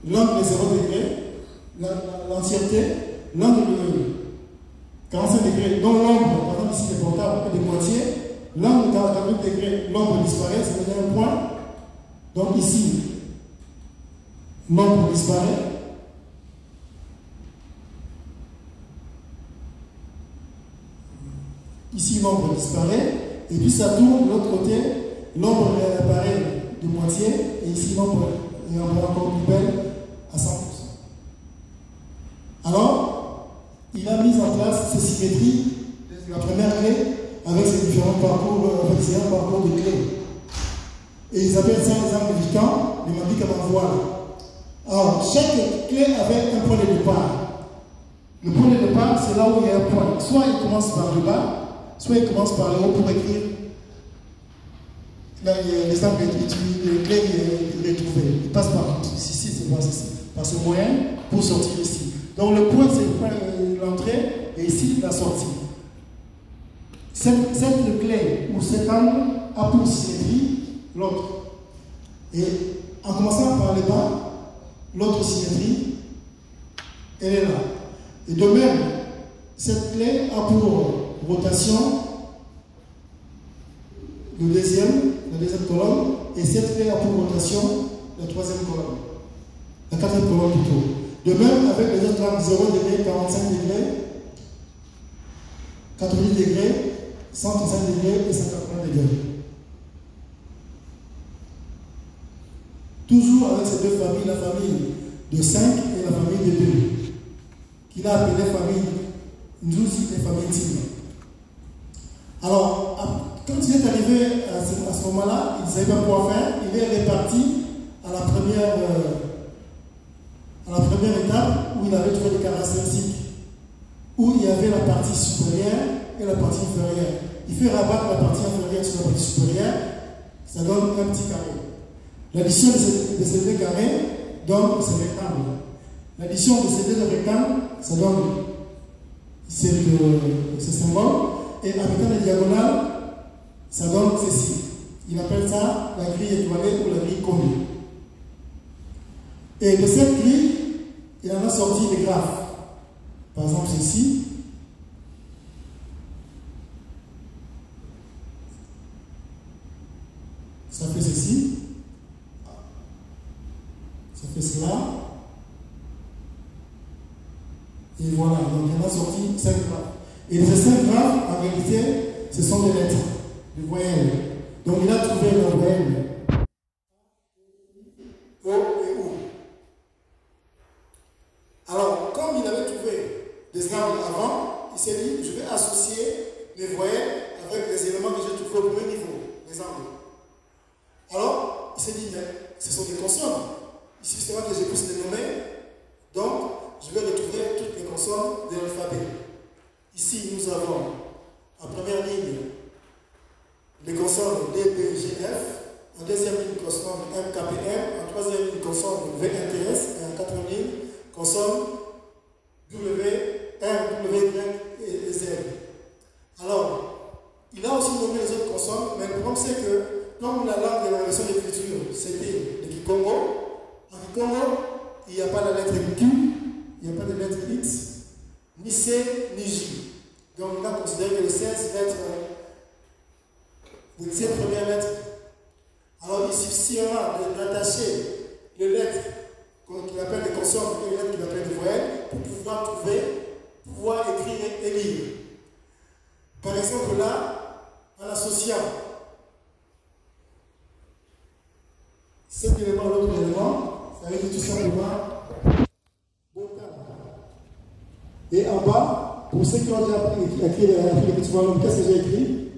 l'angle de 0 degré, l'entièreté, l'angle de 45 degrés, dont l'ombre, par exemple ici les portables est de moitié, l'angle de 48 degrés, l'ombre disparaît, ça veut dire un point. Donc ici, l'ombre disparaît. Ici, l'ombre disparaît, et puis ça tourne de l'autre côté, l'ombre apparaît de moitié, et ici l'ombre est encore plus belle à 100%. Alors, il a mis en place ces symétries, la première clé, avec ses différents parcours, avec ses parcours de clés. Et ils appellent ça les angles du temps, les magiques avant voile. Alors, chaque clé avait un point de départ. Le point de départ, c'est là où il y a un point. Soit il commence par le bas, soit il commence par le haut pour écrire les angles les clés retrouvées. Il passe par ici, c'est par ce moyen pour sortir ici. Donc le point, c'est l'entrée et ici la sortie. Cette clé ou cet angle a pour symétrie l'autre. Et en commençant par le bas, l'autre symétrie, elle est là. Et de même, cette clé a pour rotation la deuxième colonne, et cette clé a pour rotation la troisième colonne, la quatrième colonne plutôt. De même avec les autres angles 0 degré, 45 degrés, 90 degrés, 135 degrés et 180 degrés. Toujours avec ces deux familles, la famille de 5 et la famille de 2, qu'il a appelé famille Nzuzi et famille Tima. Alors, quand il est arrivé à ce moment-là, il ne savait pas quoi faire. Il est réparti à la première étape où il avait trouvé des caractéristiques, où il y avait la partie supérieure et la partie inférieure. Il fait rabattre la partie inférieure sur la partie supérieure, ça donne un petit carré. L'addition de ces deux carrés donne ce rectangle. L'addition de ces deux rectangles, ça donne ce symbole. Et avec les diagonales, ça donne ceci. Il appelle ça la grille étoilée ou la grille connue. Et de cette grille, il en a sorti des graphes. Par exemple, ceci. Ça fait ceci. Ça fait cela. Et voilà, donc il en a sorti 5 graphes. Et ces 5 graphes, en réalité, ce sont des lettres, des voyelles. Donc il a trouvé la voyelle O et O. Alors, comme il avait trouvé des angles avant, il s'est dit, je vais associer mes voyelles avec les éléments que j'ai trouvés au premier niveau, les angles. Alors, il s'est dit, mais ce sont des consonnes. Il suffit seulement que je puisse les nommer. Donc, je vais retrouver toutes les consonnes de l'alphabet. Ici, nous avons en première ligne les consonnes D, B, G, F. En deuxième ligne, consonne M, K, P, M. En troisième ligne, consonne V, N, T, S. Et en quatrième ligne, consonne W, R, W, Y et Z. Alors, il a aussi nommé les autres consonnes, mais le problème c'est que, comme la langue de la version d'écriture, c'était le Kikongo, en Kikongo, il n'y a pas la lettre Q, il n'y a pas de lettre X, ni C, ni J. Donc, on a considéré que les 16 lettres, les 7 premières lettres, alors il suffira d'attacher les lettres qu'il appelle des consonnes et les lettres qu'il appelle des voyelles pour pouvoir écrire et lire. Par exemple, là, en associant cet élément à l'autre élément, ça veut dire tout simplement et en bas, pour ceux qui ont déjà écrit les petits volumes, qu'est-ce que j'ai écrit?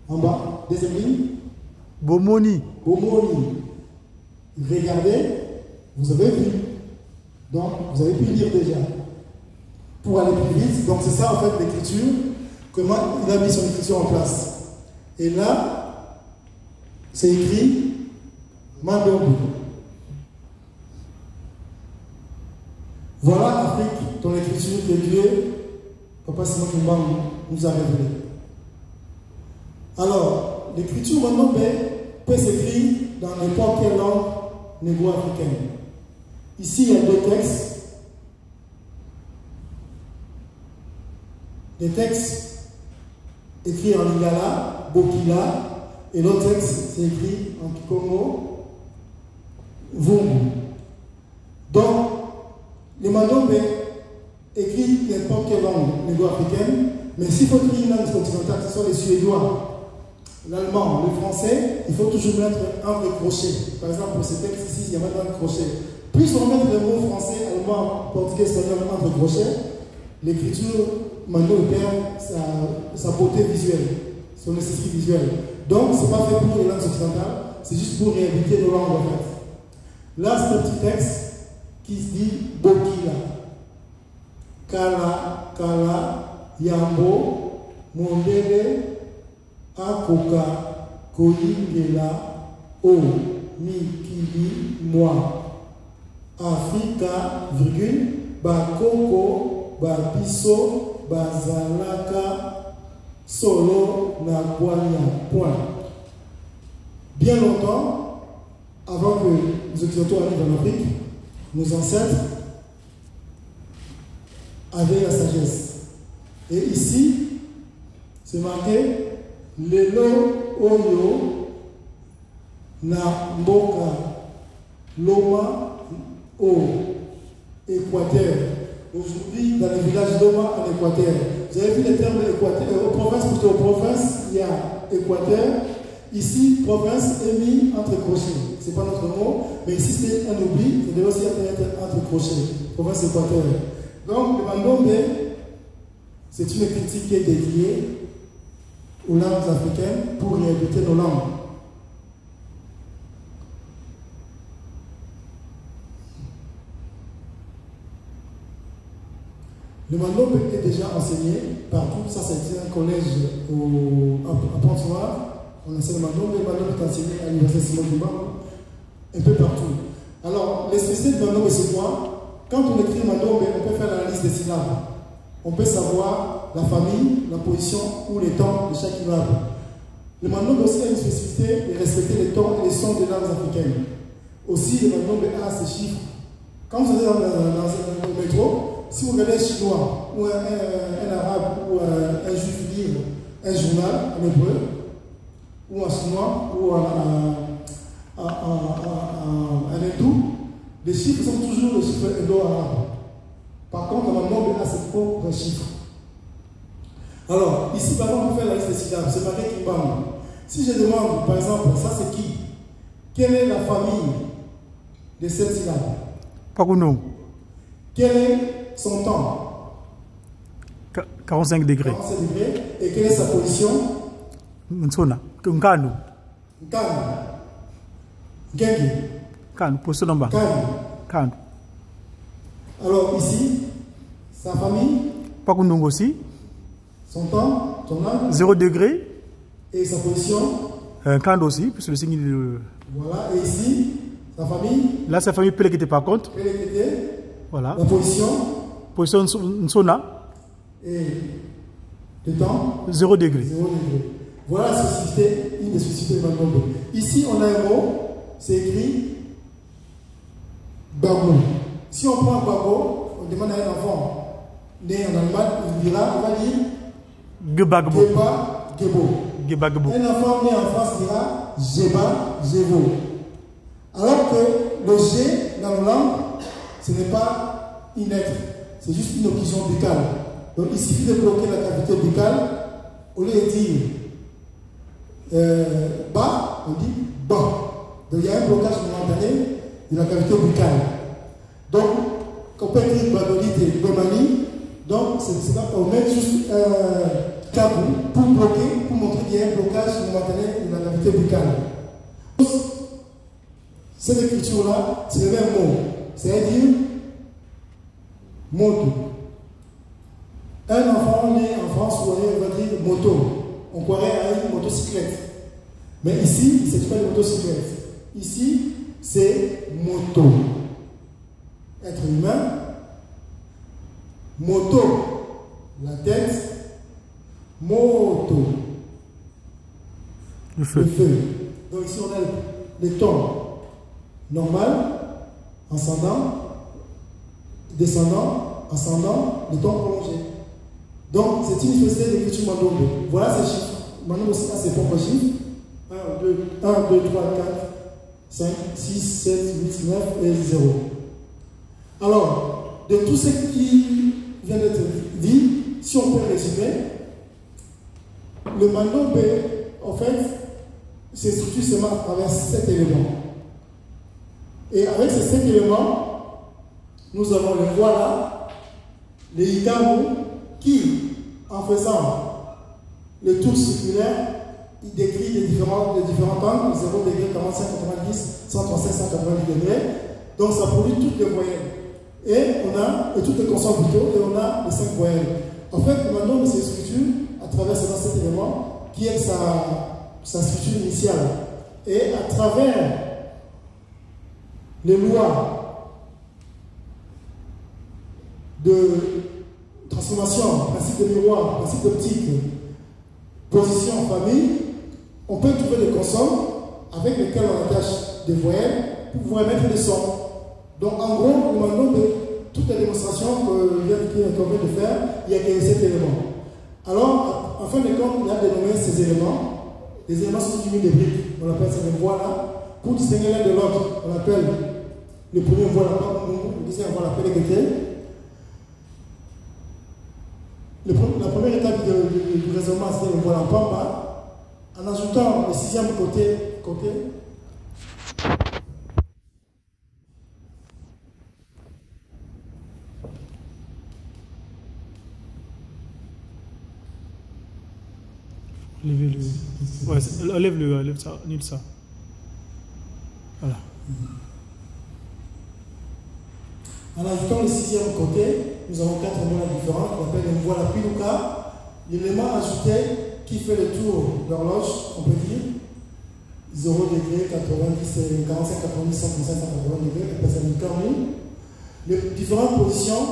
En bas, deuxième ligne. Bomoni. Bomoni. Regardez, vous avez vu. Donc, vous avez pu lire déjà. Pour aller plus vite, donc c'est ça en fait l'écriture, comment il a mis son écriture en place. Et là, c'est écrit Mandombu. Voilà Afrique, ton écriture que Dieu, Papa Simon Kimba, nous a révélé. Alors, l'écriture Mandombe peut s'écrire dans n'importe quelle langue négro-africaine. Ici, il y a deux textes. Des textes écrits en lingala, bokila, et l'autre texte, c'est écrit en kikongo, vungu. Donc, les mandombe écrivent n'importe quelle langue négo-africaine, mais s'il faut écrire une langue continentale, ce sont les Suédois, l'allemand, le français, il faut toujours mettre entre crochets. Par exemple, pour ce texte ici, il y a maintenant un crochet. Plus on met le mot français, allemand, portugais, espagnol entre crochets, l'écriture maintenant perd sa beauté visuelle, son esthétique visuelle. Donc, ce n'est pas fait pour les langues occidentales, c'est juste pour réhabiliter nos langues en fait. Là, c'est un petit texte qui se dit Bokila. Kala, Kala, Yambo, Mondele, Akoka, Koyingela, O, Mikili, Moi. Afrika, virgule, Bakoko, Babiso, Bazalaka, Solo, Nakwanya, point. Bien longtemps, avant que les Occidentaux arrivent en Afrique, nos ancêtres avaient la sagesse. Et ici, c'est marqué Lelo Oyo Na Mboka Loma au Équateur. Aujourd'hui, dans les villages d'Oma en Équateur, vous avez vu les termes Équateur, province, plutôt province, il y a Équateur. Ici, province est mis entre crochets. Ce n'est pas notre mot, mais ici c'est un oubli, ça devait aussi être entre crochets. Province Équateur. Donc, le Mandombe, c'est une critique qui est dédiée aux langues africaines pour réhabiliter nos langues. Le Mandombe est déjà enseigné partout. Ça, c'est un collège à Pont-Noir. On enseigne le Mandombe. Le Mandombe est enseigné à l'Université Simon Dumba, un peu partout. Alors, les spécificités de Mandombe, c'est quoi? Quand on écrit Mandombe, on peut faire l'analyse des syllabes. On peut savoir la famille, la position ou les temps de chaque syllabe. Le Mandombe aussi a une spécificité de respecter les tons et les sons des langues africaines. Aussi, le Mandombe a ses chiffres. Quand vous allez dans le métro, si vous regardez un chinois ou un arabe ou un juif lire un journal en hébreu, ou en chinois ou en hindou, les chiffres sont toujours les chiffres indo-arabes. Par contre, le Mandombe a ses propres chiffres. Alors, ici, par exemple, on fait la liste des syllabes, c'est marqué Kimbang. Si je demande, par exemple, ça c'est qui? Quelle est la famille de cette syllabe? Pakuno. Quel est son temps? 45 degrés. 45 degrés. Et quelle est sa position? Nsona. Nkanu. Nkanu. Gengi. Kanu. Position en bas. Kanu. Alors ici, sa famille. Pakuno aussi. Son temps, son âge. 0 degré. Et sa position. Kanu aussi, puisque le signe de... Voilà. Et ici, sa famille. Là, sa famille Pelekete par contre. Pelekete. Voilà. La position. Position Nsona. Et le temps. 0 degré. 0 degré. Voilà la spécificité, une des spécificités de Mandombe. Ici, on a un mot, c'est écrit Bago. Si on prend Bago, on demande à un enfant né en Allemagne, il dira, on va dire Gebagbo. Geba, Gebo. Gebagbo. Un enfant né en France dira Geba, Gebo. Alors que le G dans nos langues, ce n'est pas une lettre, c'est juste une occlusion buccale. Donc il suffit de bloquer la cavité buccale, au lieu de dire bas, on dit bas. Donc il y a un blocage momentané de la cavité buccale. Donc, on peut écrire badolite et bomani, donc c'est là on met juste un tabou pour bloquer, pour montrer qu'il y a un blocage momentané de la cavité buccale. Cette écriture-là, c'est le même mot, c'est-à-dire moto. Un enfant né en France, on va dire moto. On croirait à une motocyclette. Mais ici, ce n'est pas une motocyclette. Ici, c'est moto. Être humain. Moto, la tête. Moto, le feu. Donc ici, on a les tons normal, ascendant, descendant, ascendant, le ton prolongé. Donc, c'est une espèce d'écriture Mandombe. Voilà ces chiffres. Maintenant, aussi, là, c'est propres chiffres. 1, 2, 3, 4, 5, 6, 7, 8, 9 et 0. Alors, de tout ce qui vient d'être dit, si on peut résumer, le Mandombe, en fait, se structure seulement à travers 7 éléments. Et avec ces 7 éléments, nous avons le voilà, le Ikamu, qui, en faisant le tour circulaire, il décrit les différents angles, 0 degré, 45, 90, 135, 190 degrés. Donc ça produit toutes les voyelles. Et toutes les consonnes plutôt, et on a les 5 voyelles. En fait, maintenant, on se structure à travers ces 7 éléments qui est sa structure initiale. Et à travers les lois de transformation, principe de miroir, principe d'optique, position en famille, on peut trouver des consonnes avec lesquelles on attache des voyelles pour pouvoir émettre des sons. Donc en gros, maintenant, de toute la démonstration qu'on vient de faire, il y a que 7 éléments. Alors, en fin de compte, il a dénommé ces éléments. Les éléments sont unis des briques. On appelle ça des voiles. Pour distinguer l'un de l'autre, on appelle le premier voile le deuxième voile appelle la première étape du raisonnement, c'est le voile en pamba. En ajoutant le 6e côté. Levez-le. Ouais, lève ça, annule ça. Voilà. En ajoutant le 6e côté, nous avons 4 voiles différents qu'on appelle une voile à pilouka. L'élément ajouté qui fait le tour d'horloge, on peut dire 0 degré, 90, 45, 90, 135, 180 degrés, on appelle ça une carmine. Les différentes positions,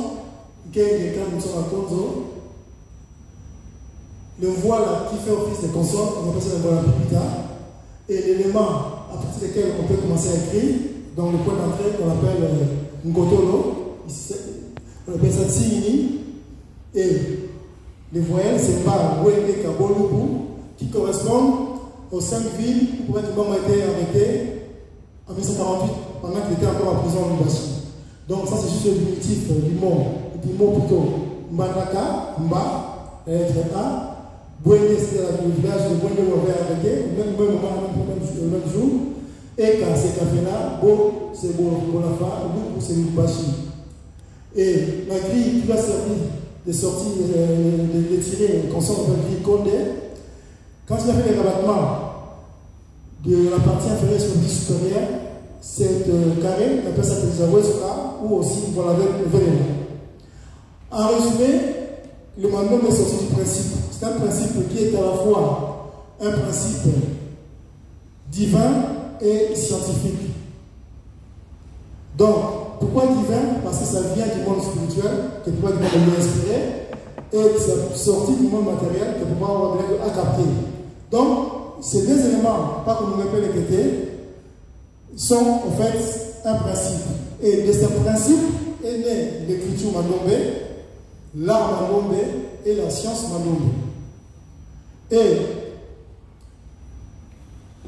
le voile qui fait office de consonne, on appelle ça le voile plus tard. Et l'élément à partir duquel on peut commencer à écrire, dans le point d'entrée qu'on appelle Ngotolo, on appelle ça Tsigini. Et les voyelles, c'est pas Wende Kabolubu, qui correspondent aux 5 villes où Bambo a été arrêté en 1948, pendant qu'il était encore en prison en Lubumbashi. Donc ça, c'est juste le diminutif du mot plutôt Mbandaka, Mba, la lettre A. Bouéné, c'est le village de Bouéné où on avait arrêté, au même moment, le même jour. Et quand c'est Kafena, Bo, c'est Bolafa, Lubu, c'est Lubumbashi. Et la grille qui va servir de sortie, de tirer une consonne de la grille Condé, quand il a fait les rabattements de la partie inférieure sur le disque supérieur, c'est carré, on appelle ça que ou aussi voilà, le vénément. En résumé, le Mandom est sorti du principe. C'est un principe qui est à la fois un principe divin et scientifique. Donc, pourquoi divin? Parce que ça vient du monde spirituel, que pourquoi du monde inspiré, et c'est sorti du monde matériel, que pourquoi on va à capter. Donc, ces deux éléments, pas comme on appelle les quêtés, sont en fait un principe. Et de ce principe est né l'écriture Mandombe, l'art Mandombe et la science Mandombe. Et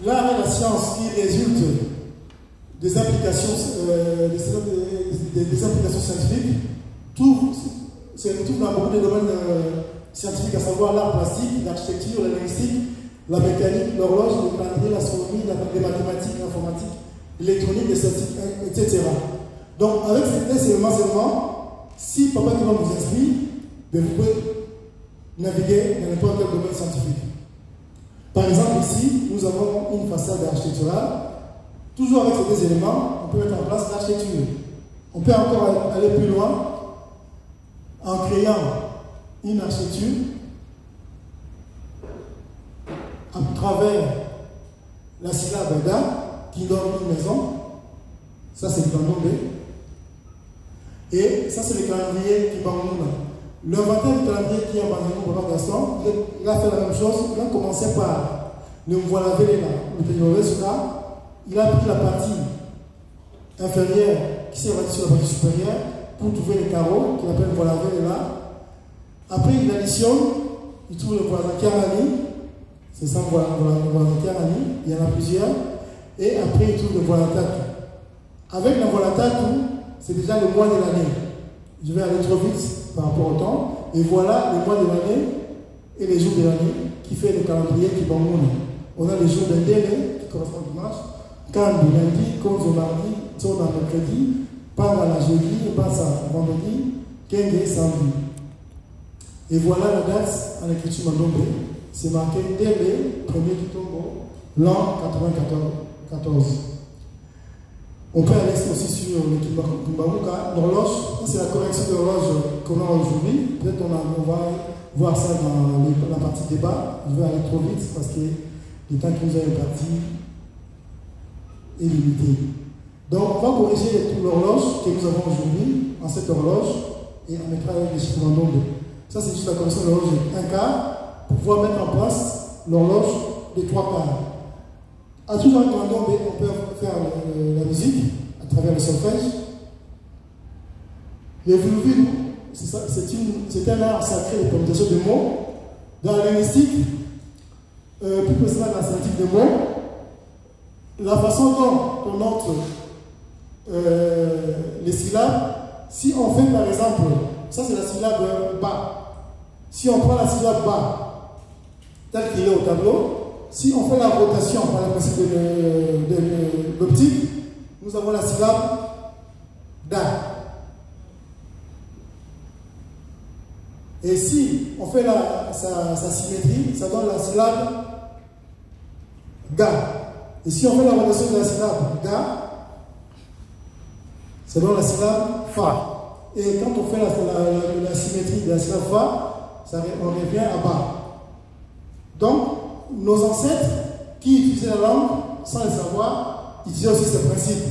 l'art et la science qui résultent des applications, des applications scientifiques, tout se retrouve dans beaucoup de domaines scientifiques, à savoir l'art plastique, l'architecture, la linguistique, la mécanique, l'horloge, le calendrier, l'astronomie, les mathématiques, l'informatique, l'électronique, les statistiques, etc. Donc, avec ces éléments seulement, si papa qui va vous inscrire, vous pouvez naviguer dans n'importe quel domaine scientifique. Par exemple, ici, nous avons une façade architecturale. Toujours avec ces deux éléments, on peut mettre en place l'architecture. On peut encore aller plus loin en créant une architecture à travers la syllabe Da qui donne une maison. Ça, c'est le Mandombe. Et ça, c'est le calendrier qui Bangouna. L'inventaire du calendrier qui est en Bangouna, Papa Gaston, il a fait la même chose. Il a commencé par le Mvoila Velela, le Ténové Souka. Il a pris la partie inférieure qui s'est rabattu sur la partie supérieure pour trouver les carreaux qu'on appelle voilà là. Après, il additionne, il trouve le voilà Kiarani. C'est ça, voilà Kiarani. Il y en a plusieurs. Et après, il trouve le voilà Tatu. Avec le voilà Tatu, c'est déjà le mois de l'année. Je vais aller trop vite par rapport au temps. Et voilà le mois de l'année et les jours de l'année qui fait le calendrier qui va mourir. On a les jours d'un délai qui correspond au dimanche, quand le lundi, Konzo mardi, Tsona mercredi, Panga la jeudi, Bassa vendredi, Kenge samedi. Et voilà la date en écriture Mandombe. C'est marqué délai, premier du Togo, l'an 94. On peut aller aussi sur le Kimbaruka, l'horloge, c'est la correction de l'horloge qu'on a aujourd'hui. Peut-être on va voir ça dans la partie débat. Je vais aller trop vite parce que le temps que nous avons parti est limité. Donc on va corriger toute l'horloge que nous avons aujourd'hui en cette horloge et on mettra les chiffres en nombre. Ça c'est juste la correction de l'horloge de 1 quart pour pouvoir mettre en place l'horloge de 3 quarts. À tout moment, on peut faire la musique à travers le solfège. Les vulvules, c'est un art sacré de communication de mots. Dans la linguistique, plus précisément dans la sémantique de mots, la façon dont on entre les syllabes, si on fait par exemple, ça c'est la syllabe ba. Si on prend la syllabe ba, telle qu'il est au tableau, si on fait la rotation par le principe de l'optique, nous avons la syllabe da. Et si on fait sa symétrie, ça donne la syllabe ga. Et si on fait la rotation de la syllabe ga, ça donne la syllabe fa. Et quand on fait la symétrie de la syllabe fa, on revient à ba. Donc, nos ancêtres qui utilisaient la langue sans le savoir, utilisaient aussi ce principe.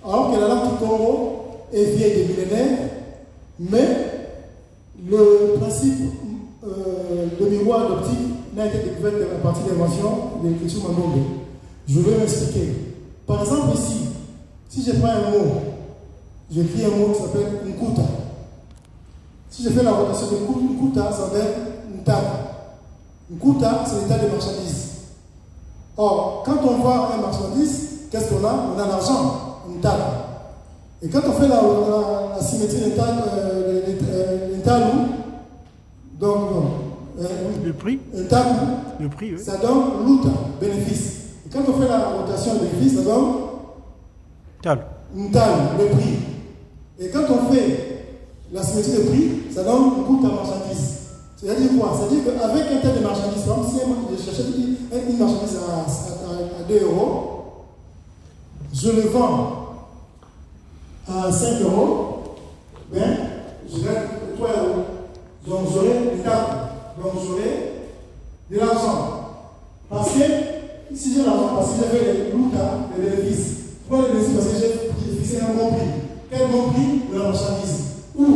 Alors que la langue du Congo est vieille des millénaires, mais le principe de miroir d'optique n'a été découvert qu'à partir de l'invention de l'écriture Mandongo. Je vais m'expliquer. Par exemple, ici, si je prends un mot, j'écris un mot qui s'appelle Nkuta. Si je fais la rotation de Nkuta, ça va être Ntaka. Nkuta, c'est l'état de marchandise. Or, quand on voit un marchandise, qu'est-ce qu'on a? On a l'argent, Ntaka. Et quand on fait la symétrie de Ntalou, donc, le prix, Ntaku, le prix, oui. Ça donne Luta, bénéfice. Et quand on fait la rotation de bénéfice, ça donne Tal. Ntal, le prix. Et quand on fait la symétrie de prix, ça donne Nkuta marchandise. C'est-à-dire quoi? C'est-à-dire qu'avec un tel de marchandise, par exemple, si je cherchais une marchandise à 2 euros, je le vends à 5 euros, ben, je gagne 3 euros. Donc j'aurai une table, donc j'aurai de l'argent. Parce que, si j'ai l'argent, parce que j'ai fait les loutas, les bénéfices. Pourquoi les bénéfices? Parce que j'ai fixé un bon prix. Quel bon prix? De la marchandise. Ou,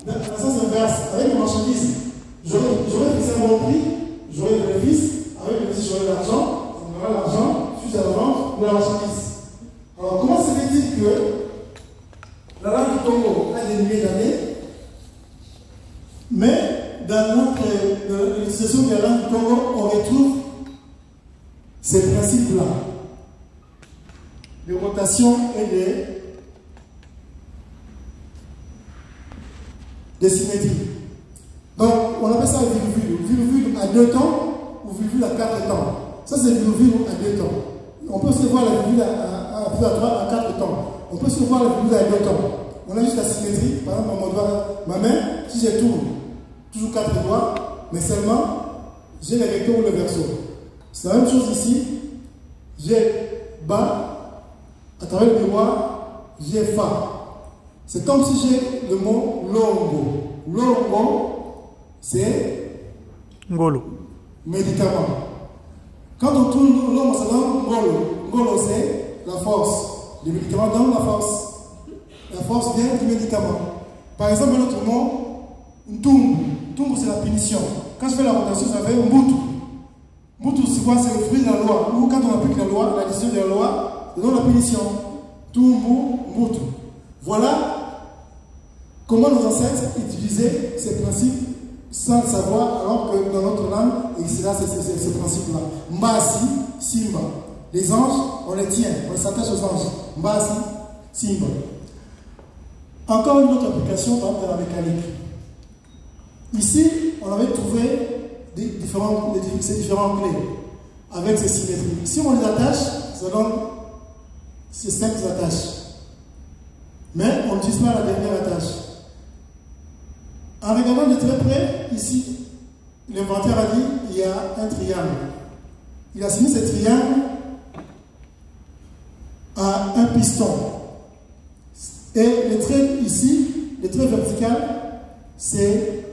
dans le sens inverse, avec la marchandise, j'aurais fixé un bon prix, j'aurai le bénéfice, avec le bénéfice, j'aurai l'argent, on aura l'argent, suite à la vente de la marchandise. Alors, comment se fait-il que la langue du Congo a des milliers d'années, mais dans l'utilisation de la langue du Congo, on retrouve ces principes-là de rotation et de symétrie. Donc, on appelle ça virgule. Virgule à 2 temps ou virgule à 4 temps. Ça, c'est virgule à 2 temps. On peut se voir la virgule à 3 à 4 temps. On peut se voir la virgule à 2 temps. On a juste la symétrie. Par exemple, ma main, si je tourne toujours 4 doigts, mais seulement j'ai le recto ou le verso. C'est la même chose ici. J'ai bas, à travers le miroir, j'ai fa. C'est comme si j'ai le mot longo. Longo, c'est Ngolo. Médicament. Quand on tourne longo, c'est ngolo. Ngolo, c'est la force. Le médicament donne la force. La force vient du médicament. Par exemple, un autre mot, Ntumbu. Ntumbu, c'est la punition. Quand je fais la rotation, ça fait Mbutu. Mbutu, c'est quoi? C'est le fruit de la loi. Ou quand on applique la loi, la décision de la loi, ça donne la punition. Tumbu, Mbutu. Voilà comment nos ancêtres utilisaient ces principes sans le savoir, alors que dans notre langue, et là, c'est ce principe-là. Mbasi, Simba. Les anges, on les tient, on s'attache aux anges. Mbasi, Simba. Encore une autre application, par exemple, de la mécanique. Ici, on avait trouvé ces différents clés avec ces symétries. Si on les attache, ça donne ces 5 attaches. Mais on n'utilise pas la dernière attache. En regardant de très près, ici, l'inventeur a dit il y a un triangle. Il a assigné ce triangle à un piston. Et le trait ici, le trait vertical, c'est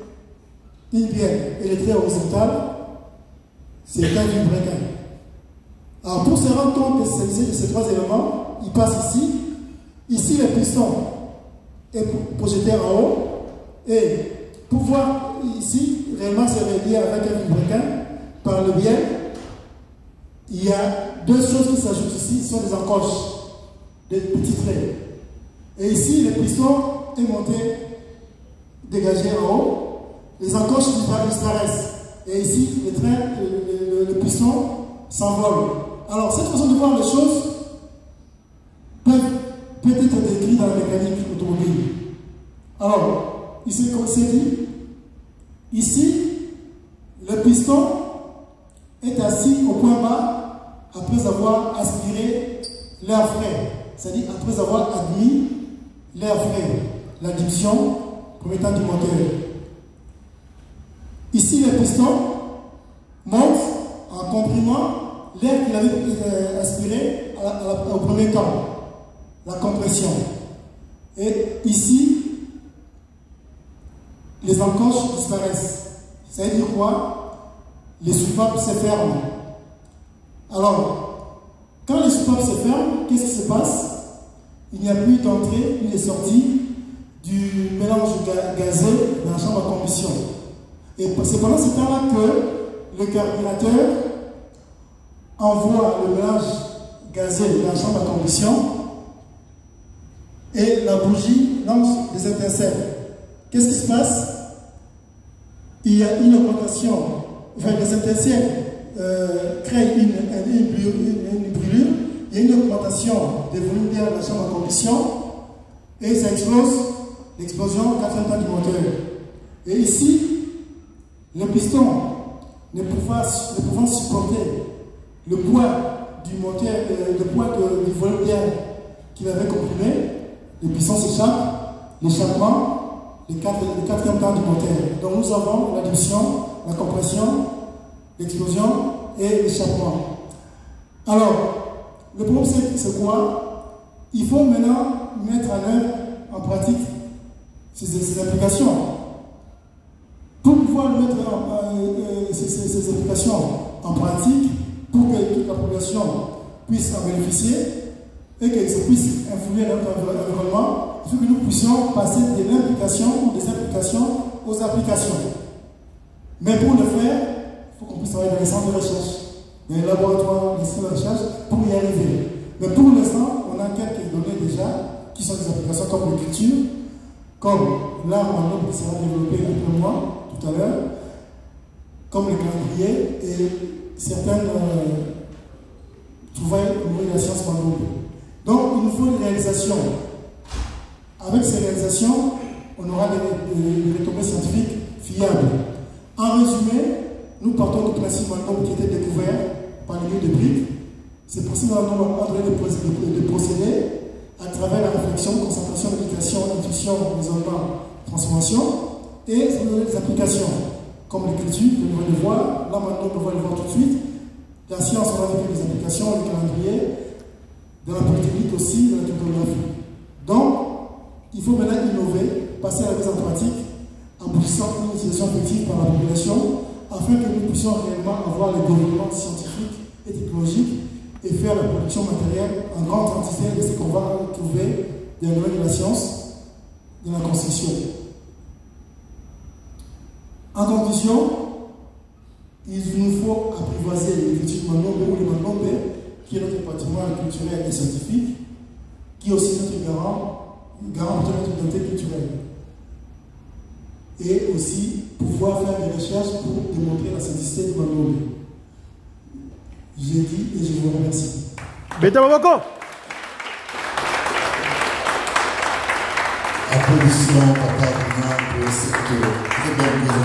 une bielle. Et le trait horizontal, c'est un vilebrequin. Alors pour se rendre compte de ces 3 éléments, il passe ici. Ici, le piston est projeté en haut. Et pour voir ici, réellement c'est relié avec un vilebrequin par le biais, il y a 2 choses qui s'ajoutent ici, ce sont des encoches, des petits traits. Et ici, le piston est monté, dégagé en haut, les encoches disparaissent. Et ici, le piston s'envole. Alors, cette façon de voir les choses peut être décrite dans la mécanique automobile. Alors, ici, comme c'est dit, ici, le piston est assis au point bas après avoir aspiré l'air frais, c'est-à-dire après avoir admis l'air frais, l'adduction promettant du moteur. Ici, le piston monte en comprimant l'air qu'il avait aspiré au premier temps, la compression. Et ici, les encoches disparaissent. Ça veut dire quoi? Les soupapes se ferment. Alors, quand les soupapes se ferment, qu'est-ce qui se passe? Il n'y a plus d'entrée ni de sortie du mélange gazeux dans la chambre à combustion. Et c'est pendant ce temps-là que le carburateur envoie le mélange gazeux dans la chambre à combustion et la bougie lance des étincelles. Qu'est-ce qui se passe? Il y a une augmentation, enfin les étincelles créent une brûlure, il y a une augmentation des volumes d'air de la chambre à combustion et ça explose, l'explosion au 4e temps du moteur. Et ici, le piston ne pouvant supporter le poids du moteur, le poids du volume d'air qu'il avait comprimé, le piston s'échappe, l'échappement, le 4e temps du moteur. Donc nous avons l'adduction, la compression, l'explosion et l'échappement. Alors, le problème c'est quoi? Il faut maintenant mettre en œuvre, en pratique, ces applications. Pour pouvoir mettre ces applications en pratique, pour que toute la population puisse en bénéficier et que ça puisse influer dans notre environnement, il faut que nous puissions passer de l'implication ou des implications aux applications. Mais pour le faire, il faut qu'on puisse travailler dans les centres de recherche, dans les laboratoires, les centres de recherche, pour y arriver. Mais pour l'instant, on a quelques données déjà qui sont des applications comme l'écriture, comme l'arme en nombre qui sera développé après moi, tout à l'heure, comme le calendrier et certaines trouvailles au niveau de la science mandoble. Donc, il nous faut une réalisation. Avec ces réalisations, on aura des retombées scientifiques fiables. En résumé, nous partons du principe mandoble qui était découvert par les lieux de briques. C'est pour ça que nous avons ordonné de procéder à travers la réflexion, concentration, méditation, intuition, raisonnement, transformation et des applications comme l'écriture, que nous venons de voir. Là maintenant, on va le voir tout de suite. La science, on a vu des applications, le calendrier, de la polytechnique aussi, de la cartographie. Donc, il faut maintenant innover, passer à la mise en pratique, aboutissant à une utilisation effective par la population, afin que nous puissions réellement avoir le développement scientifique et technologique et faire la production matérielle en grande quantité de ce qu'on va trouver dans le domaine de la science, de la construction. En conclusion, il nous faut apprivoiser l'écriture mandombe ou le mandombe, qui est notre patrimoine culturel et scientifique, qui est aussi notre garant garantir notre identité culturelle. Et aussi pouvoir faire des recherches pour démontrer la simplicité du Mandongo. J'ai dit et je vous remercie. Beta Babako. Applaudissements, Papa Bougnat, pour cette très belle présentation.